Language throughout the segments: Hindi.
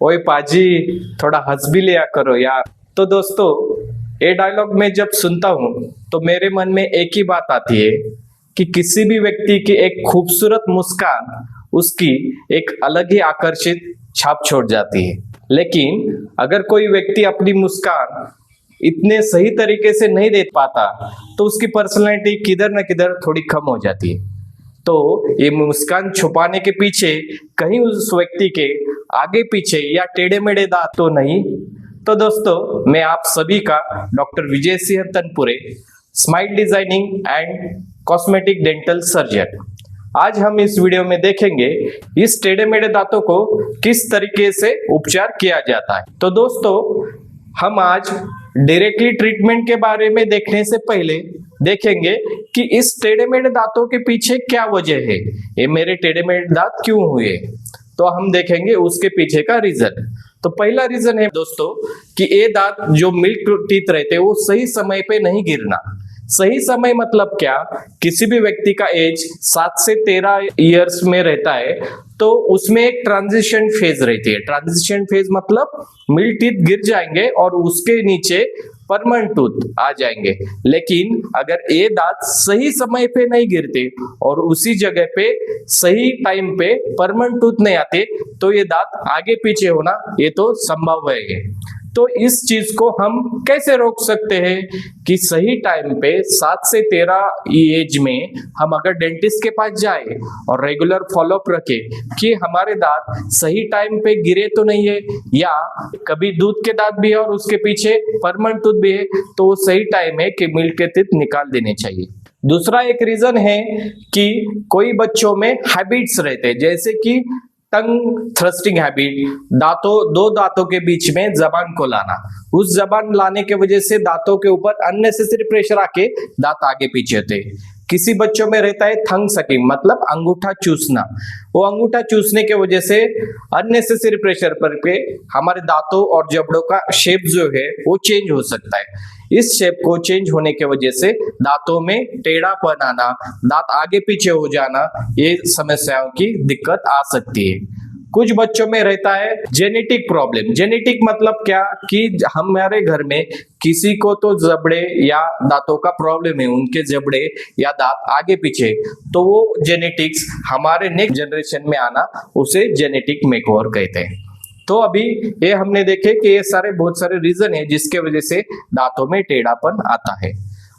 ओए पाजी, थोड़ा हंस भी लिया करो यार। तो दोस्तों, ये डायलॉग मैं जब सुनता हूँ तो मेरे मन में एक ही बात आती है कि किसी भी व्यक्ति की एक खूबसूरत मुस्कान उसकी एक अलग ही आकर्षित छाप छोड़ जाती है। लेकिन अगर कोई व्यक्ति अपनी मुस्कान इतने सही तरीके से नहीं दे पाता तो उसकी पर्सनैलिटी किधर न किधर थोड़ी कम हो जाती है। तो ये मुस्कान छुपाने के पीछे कहीं उस व्यक्ति के आगे पीछे या टेढ़े मेढ़े दांत तो नहीं। तो दोस्तों, मैं आप सभी का doctor Vijay Singh Tanpure, smile designing and cosmetic dental surgeon. आज हम इस वीडियो में देखेंगे इस टेढ़े मेढ़े दांतों को किस तरीके से उपचार किया जाता है। तो दोस्तों, हम आज डायरेक्टली ट्रीटमेंट के बारे में देखने से पहले देखेंगे कि इस टेढ़े मेढ़े दांतों के पीछे क्या वजह है, ये मेरे टेढ़े मेढ़े दांत क्यों हुए। तो हम देखेंगे उसके पीछे का रीजन। तो पहला रीजन है दोस्तों कि ये दांत जो मिल्क टीथ रहते हैं वो सही समय पे नहीं गिरना। सही समय मतलब क्या, किसी भी व्यक्ति का एज 7 से 13 इयर्स में रहता है तो उसमें एक ट्रांजिशन फेज रहती है। ट्रांजिशन फेज मतलब मिल्क टीथ गिर जाएंगे और उसके नीचे परमानेंट टूथ आ जाएंगे। लेकिन अगर ये दांत सही समय पे नहीं गिरते और उसी जगह पे सही टाइम पे परमानेंट टूथ नहीं आते तो ये दांत आगे पीछे होना ये तो संभव है। तो इस चीज को हम कैसे रोक सकते हैं कि सही टाइम पे 7 से 13 एज में हम अगर डेंटिस्ट के पास जाए और रेगुलर फॉलोअप रखे कि हमारे दांत सही टाइम पे गिरे तो नहीं है, या कभी दूध के दांत भी है और उसके पीछे परमानेंट टूथ भी है, तो सही टाइम है कि मिल्क के टीथ निकाल देने चाहिए। दूसरा एक रीजन है कि कोई बच्चों में हैबिट्स रहते हैं, जैसे कि टंग थ्रस्टिंग हैबिट, दो दांतों के बीच में जबान को लाना। उस जबान लाने के वजह से दांतों के ऊपर अननेसेसरी प्रेशर आके दांत आगे पीछे होते। किसी बच्चों में रहता है थंग सकिंग मतलब अंगूठा चूसना। वो अंगूठा चूसने के वजह से अननेसेसरी प्रेशर पर के हमारे दांतों और जबड़ों का शेप जो है वो चेंज हो सकता है। इस शेप को चेंज होने के वजह से दांतों में टेढ़ापन आना, दांत आगे पीछे हो जाना, ये समस्याओं की दिक्कत आ सकती है। कुछ बच्चों में रहता है जेनेटिक प्रॉब्लम। जेनेटिक मतलब क्या कि हमारे घर में किसी को तो जबड़े या दांतों का प्रॉब्लम है, उनके जबड़े या दांत आगे पीछे, तो वो जेनेटिक्स हमारे नेक्स्ट जनरेशन में आना उसे जेनेटिक मेकओवर कहते हैं। तो अभी ये हमने देखे कि ये बहुत सारे रीजन है जिसके वजह से दांतों में टेढ़ापन आता है।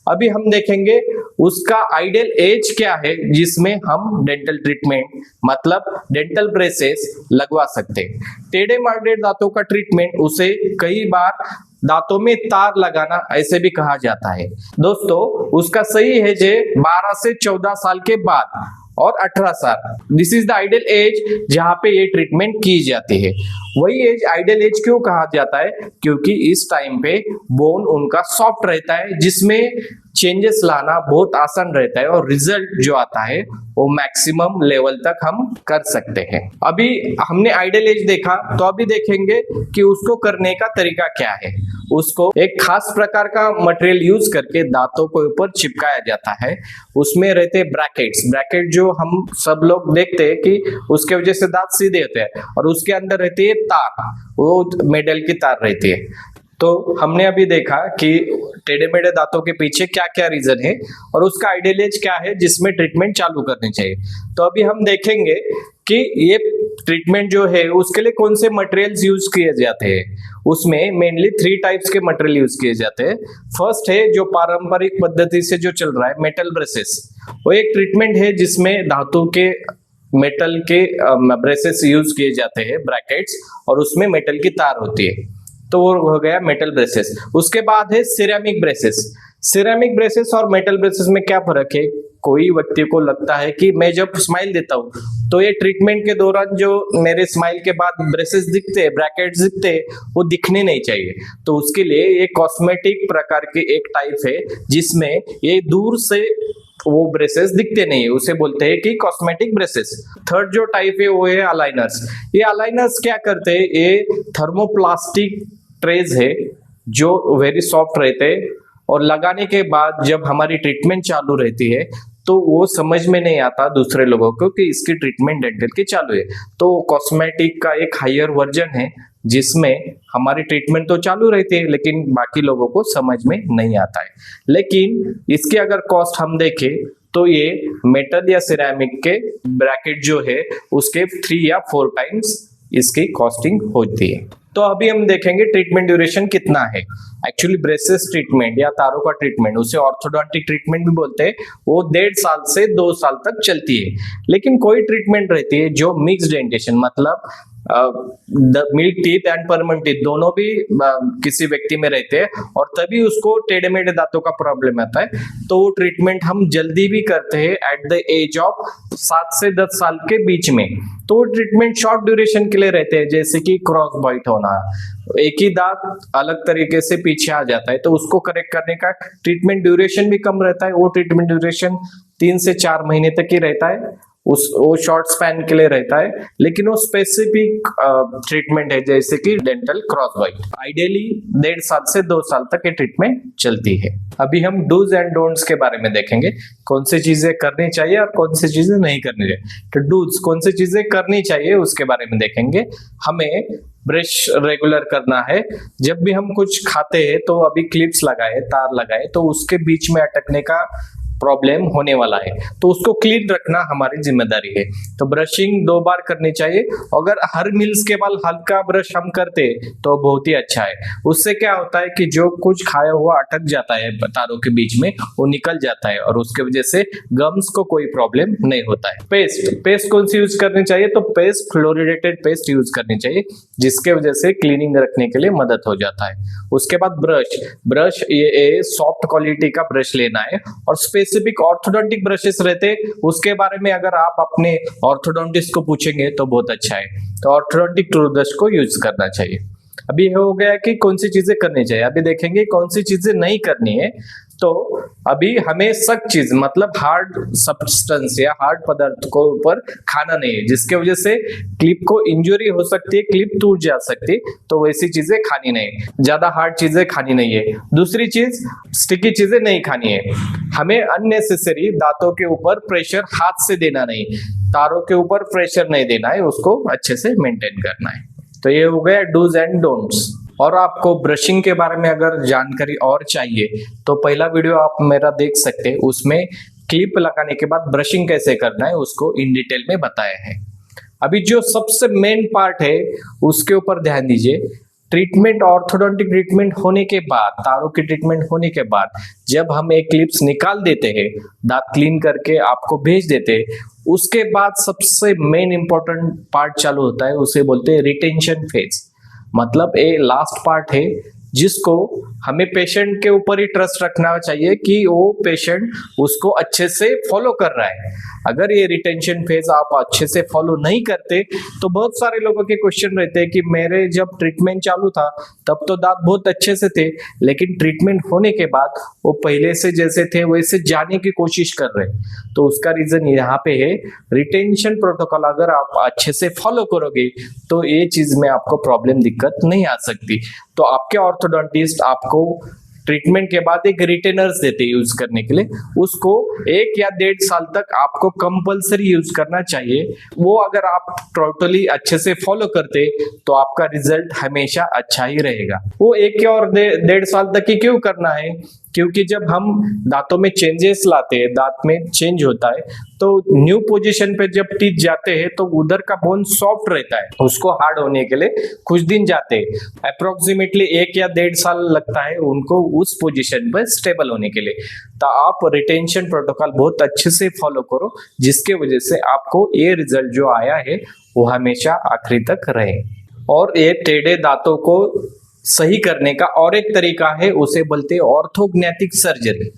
अभी हम देखेंगे उसका आइडियल एज क्या है जिसमें हम डेंटल ट्रीटमेंट मतलब डेंटल ब्रेसेस लगवा सकते हैं। टेढ़े मेढ़े दांतों का ट्रीटमेंट उसे कई बार दांतों में तार लगाना ऐसे भी कहा जाता है। दोस्तों, उसका सही एज है 12 से 14 साल के बाद और 18 साल। This is the ideal age जहां पे ये ट्रीटमेंट की जाती है। वही एज आइडियल एज क्यों कहा जाता है, क्योंकि इस टाइम पे बोन उनका सॉफ्ट रहता है जिसमें चेंजेस लाना बहुत आसान रहता है और रिजल्ट जो आता है वो मैक्सिमम लेवल तक हम कर सकते हैं। अभी हमने आइडियल एज देखा, तो अभी देखेंगे कि उसको करने का तरीका क्या है। उसको एक खास प्रकार का मटेरियल यूज करके दांतों के ऊपर चिपकाया जाता है। उसमें रहते ब्रैकेट्स, ब्रैकेट जो हम सब लोग देखते हैं कि उसके वजह से दांत सीधे होते हैं, और उसके अंदर रहती है तार, वो मेटल की तार रहती है। तो हमने अभी देखा कि टेढ़े मेढ़े दांतों के पीछे क्या क्या रीजन है और उसका आइडियल एज क्या है जिसमें ट्रीटमेंट चालू करनी चाहिए। तो अभी हम देखेंगे कि ये ट्रीटमेंट जो है उसके लिए कौन से मटेरियल्स यूज किए जाते हैं। उसमें मेनली 3 टाइप्स के मटेरियल यूज किए जाते हैं। फर्स्ट है जो पारंपरिक पद्धति से जो चल रहा है मेटल ब्रेसेस। वो एक ट्रीटमेंट है जिसमें धातु के मेटल के ब्रेसेस यूज किए जाते हैं, ब्रैकेट्स, और उसमें मेटल की तार होती है, तो वो हो गया मेटल ब्रेसेस। उसके बाद है सिरेमिक ब्रेसेस। सिरेमिक ब्रेसेस और मेटल ब्रेसेस में क्या फर्क है, कोई व्यक्ति को लगता है कि मैं जब स्माइल देता हूँ तो ये ट्रीटमेंट के दौरान जो मेरे स्माइल के बाद ब्रेसेस दिखते हैं, ब्रैकेट्स दिखते हैं, वो दिखने नहीं चाहिए। तो उसके लिए ये कॉस्मेटिक प्रकार के एक टाइप है जिसमें ये दूर से वो ब्रेसेस दिखते नहीं है, उसे बोलते हैं कि कॉस्मेटिक ब्रेसेस। थर्ड जो टाइप है वो है अलाइनर्स। ये अलाइनर्स क्या करते हैं, ये थर्मोप्लास्टिक ट्रेज है जो वेरी सॉफ्ट रहते हैं और लगाने के बाद जब हमारी ट्रीटमेंट चालू रहती है तो वो समझ में नहीं आता दूसरे लोगों को कि इसकी ट्रीटमेंट डेंटल की चालू है। तो कॉस्मेटिक का एक हायर वर्जन है जिसमें हमारी ट्रीटमेंट तो चालू रहती है लेकिन बाकी लोगों को समझ में नहीं आता है। लेकिन इसकी अगर कॉस्ट हम देखें तो ये मेटल या सिरेमिक के ब्रैकेट जो है उसके 3 या 4 टाइम्स इसकी कॉस्टिंग होती है। तो अभी हम देखेंगे ट्रीटमेंट ड्यूरेशन कितना है। एक्चुअली ब्रेसेस ट्रीटमेंट या तारों का ट्रीटमेंट, उसे ऑर्थोडोंटिक ट्रीटमेंट भी बोलते हैं, वो 1.5 साल से 2 साल तक चलती है। लेकिन कोई ट्रीटमेंट रहती है जो मिक्स डेंटेशन, मतलब milk teeth and permanent teeth दोनों भी किसी व्यक्ति में रहते हैं और तभी उसको टेढ़े मेढ़े दांतों का प्रॉब्लम आता है, तो वो ट्रीटमेंट हम जल्दी भी करते हैं एट द एज ऑफ 7 से 10 साल के बीच में। तो वो ट्रीटमेंट शॉर्ट ड्यूरेशन के लिए रहते हैं, जैसे कि क्रॉस बाइट होना, एक ही दांत अलग तरीके से पीछे आ जाता है, तो उसको करेक्ट करने का ट्रीटमेंट ड्यूरेशन भी कम रहता है। वो ट्रीटमेंट ड्यूरेशन 3 से 4 महीने तक ही रहता है, वो शॉर्ट स्पैन के लिए रहता है। लेकिन वो स्पेसिफिक ट्रीटमेंट है जैसे कि डेंटल क्रॉस बाइट, आइडियली 1.5 साल से 2 साल तक ये ट्रीटमेंट चलती है। अभी हम डूज एंड डोंट्स के बारे में देखेंगे, कौन सी चीजें करनी चाहिए और कौन सी चीजें नहीं करनी चाहिए। तो डूज, कौन सी चीजें करनी चाहिए उसके बारे में देखेंगे। हमें ब्रश रेगुलर करना है। जब भी हम कुछ खाते हैं तो अभी क्लिप्स लगाए, तार लगाए, तो उसके बीच में अटकने का प्रॉब्लम होने वाला है, तो उसको क्लीन रखना हमारी जिम्मेदारी है। तो ब्रशिंग 2 बार करनी चाहिए। अगर हर मील्स के बाद हल्का ब्रश हम करते तो बहुत ही अच्छा है। उससे क्या होता है कि जो कुछ खाया हुआ अटक जाता है तारों के बीच में, वो निकल जाता है और उसके वजह से गम्स को कोई प्रॉब्लम नहीं होता है। पेस्ट कौन सी यूज करनी चाहिए? तो पेस्ट फ्लोरिडेटेड पेस्ट यूज करनी चाहिए, जिसके वजह से क्लीनिंग रखने के लिए मदद हो जाता है। उसके बाद ब्रश ये सॉफ्ट क्वालिटी का ब्रश लेना है और स्पेसिफिक ऑर्थोडोंटिक ब्रशेस रहते, उसके बारे में अगर आप अपने ऑर्थोडोंटिस्ट को पूछेंगे तो बहुत अच्छा है। तो ऑर्थोडोंटिक टूथब्रश को यूज करना चाहिए। अभी हो गया कि कौन सी चीजें करनी चाहिए, अभी देखेंगे कौन सी चीजें नहीं करनी है। तो अभी हमें सख्त चीज, मतलब हार्ड सब्सटेंस या हार्ड पदार्थ को ऊपर खाना नहीं है, जिसके वजह से क्लिप को इंजरी हो सकती है, क्लिप टूट जा सकती है, तो वैसी चीजें खानी नहीं है। ज्यादा हार्ड चीजें खानी नहीं है। दूसरी चीज, स्टिकी चीजें नहीं खानी है। हमें अननेसेसरी दांतों के ऊपर प्रेशर हाथ से देना नहीं, तारों के ऊपर प्रेशर नहीं देना है, उसको अच्छे से मेंटेन करना है। तो ये हो गया डूज एंड डोंट्स। और आपको ब्रशिंग के बारे में अगर जानकारी और चाहिए तो पहला वीडियो आप मेरा देख सकते हैं, उसमें क्लिप लगाने के बाद ब्रशिंग कैसे करना है उसको इन डिटेल में बताया है। अभी जो सबसे मेन पार्ट है उसके ऊपर ध्यान दीजिए। ट्रीटमेंट, ऑर्थोडोंटिक ट्रीटमेंट होने के बाद, तारों की ट्रीटमेंट होने के बाद जब हम एक क्लिप्स निकाल देते हैं, दांत क्लीन करके आपको भेज देते हैं, उसके बाद सबसे मेन इंपॉर्टेंट पार्ट चालू होता है, उसे बोलते हैं रिटेंशन फेज। मतलब ये लास्ट पार्ट है जिसको हमें पेशेंट के ऊपर ही ट्रस्ट रखना चाहिए कि वो पेशेंट उसको अच्छे से फॉलो कर रहा है। अगर ये रिटेंशन फेज आप अच्छे से फॉलो नहीं करते तो बहुत सारे लोगों के क्वेश्चन रहते हैं कि मेरे जब ट्रीटमेंट चालू था तब तो दांत बहुत अच्छे से थे, लेकिन ट्रीटमेंट होने के बाद वो पहले से जैसे थे वैसे जाने की कोशिश कर रहे हैं। तो उसका रीजन यहाँ पे है रिटेंशन प्रोटोकॉल। अगर आप अच्छे से फॉलो करोगे तो ये चीज में आपको प्रॉब्लम, दिक्कत नहीं आ सकती। तो आपके ऑर्थोडोंटिस्ट आपको ट्रीटमेंट के बाद एक रिटेनर्स देते हैं यूज करने के लिए, उसको 1 या 1.5 साल तक आपको कंपलसरी यूज करना चाहिए। वो अगर आप टोटली अच्छे से फॉलो करते तो आपका रिजल्ट हमेशा अच्छा ही रहेगा। वो 1 या और 1.5 साल तक ही क्यों करना है? क्योंकि जब हम दांतों में चेंजेस लाते हैं, दांत में चेंज होता है, तो न्यू पोजीशन पे जब टीथ जाते हैं तो उधर का बोन सॉफ्ट रहता है, उसको हार्ड होने के लिए कुछ दिन जाते हैं। अप्रोक्सीमेटली 1 या 1.5 साल लगता है उनको उस पोजीशन पर स्टेबल होने के लिए। तो आप रिटेंशन प्रोटोकॉल बहुत अच्छे से फॉलो करो, जिसके वजह से आपको ये रिजल्ट जो आया है वो हमेशा आखिरी तक रहे। और ये टेढ़े दांतों को सही करने का और एक तरीका है, उसे बोलते हैं ऑर्थोग्नेटिक सर्जरी।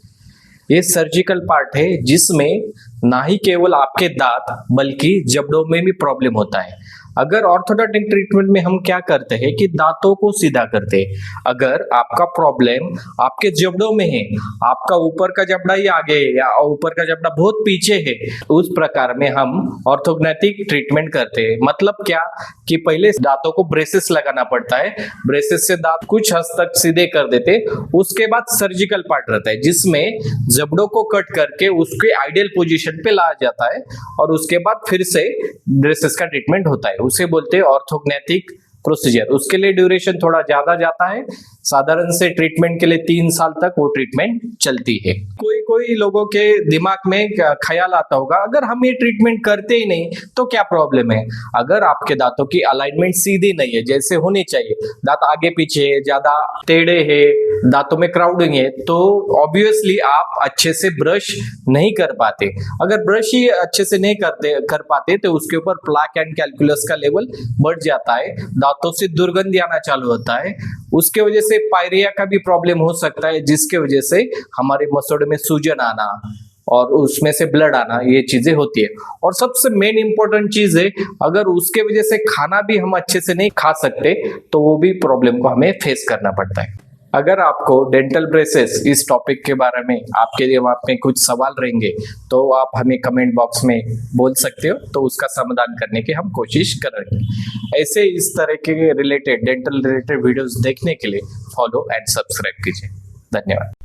ये सर्जिकल पार्ट है जिसमें ना ही केवल आपके दांत बल्कि जबड़ों में भी प्रॉब्लम होता है। अगर ऑर्थोडोंटिक ट्रीटमेंट में हम क्या करते हैं कि दांतों को सीधा करते हैं। अगर आपका प्रॉब्लम आपके जबड़ों में है, आपका ऊपर का जबड़ा ही आगे है या ऊपर का जबड़ा बहुत पीछे है, उस प्रकार में हम ऑर्थोग्नेटिक ट्रीटमेंट करते हैं। मतलब क्या कि पहले दांतों को ब्रेसेस लगाना पड़ता है, ब्रेसेस से दांत कुछ हद तक सीधे कर देते, उसके बाद सर्जिकल पार्ट रहता है जिसमें जबड़ों को कट करके उसके आइडियल पोजीशन पे लाया जाता है और उसके बाद फिर से ब्रेसेस का ट्रीटमेंट होता है। उसे बोलते हैं ऑर्थोग्नेटिक प्रोसीजर, उसके लिए ड्यूरेशन थोड़ा ज्यादा जाता है। साधारण से ट्रीटमेंट के लिए 3 साल तक वो ट्रीटमेंट चलती है। कोई कोई लोगों के दिमाग में ख्याल आता होगा, अगर हम ये ट्रीटमेंट करते ही नहीं तो क्या प्रॉब्लम है? अगर आपके दांतों की अलाइनमेंट सीधी नहीं है जैसे होनी चाहिए, दांत आगे पीछे है, ज्यादा टेढ़े है, दांतों में क्राउडिंग है, तो ऑब्वियसली आप अच्छे से ब्रश नहीं कर पाते। अगर ब्रश ही अच्छे से नहीं कर पाते तो उसके ऊपर प्लाक एंड कैलकुलस का लेवल बढ़ जाता है, दांतों से दुर्गंध आना चालू होता है, उसके वजह से पायरिया का भी प्रॉब्लम हो सकता है, जिसके वजह से हमारे मसोड़े में सूजन आना और उसमें से ब्लड आना, ये चीजें होती है। और सबसे मेन इंपॉर्टेंट चीज है, अगर उसके वजह से खाना भी हम अच्छे से नहीं खा सकते तो वो भी प्रॉब्लम को हमें फेस करना पड़ता है। अगर आपको डेंटल ब्रेसेस इस टॉपिक के बारे में आपके दिमाग में कुछ सवाल रहेंगे तो आप हमें कमेंट बॉक्स में बोल सकते हो, तो उसका समाधान करने की हम कोशिश करेंगे। ऐसे इस तरह के रिलेटेड डेंटल रिलेटेड वीडियोस देखने के लिए फॉलो एंड सब्सक्राइब कीजिए। धन्यवाद।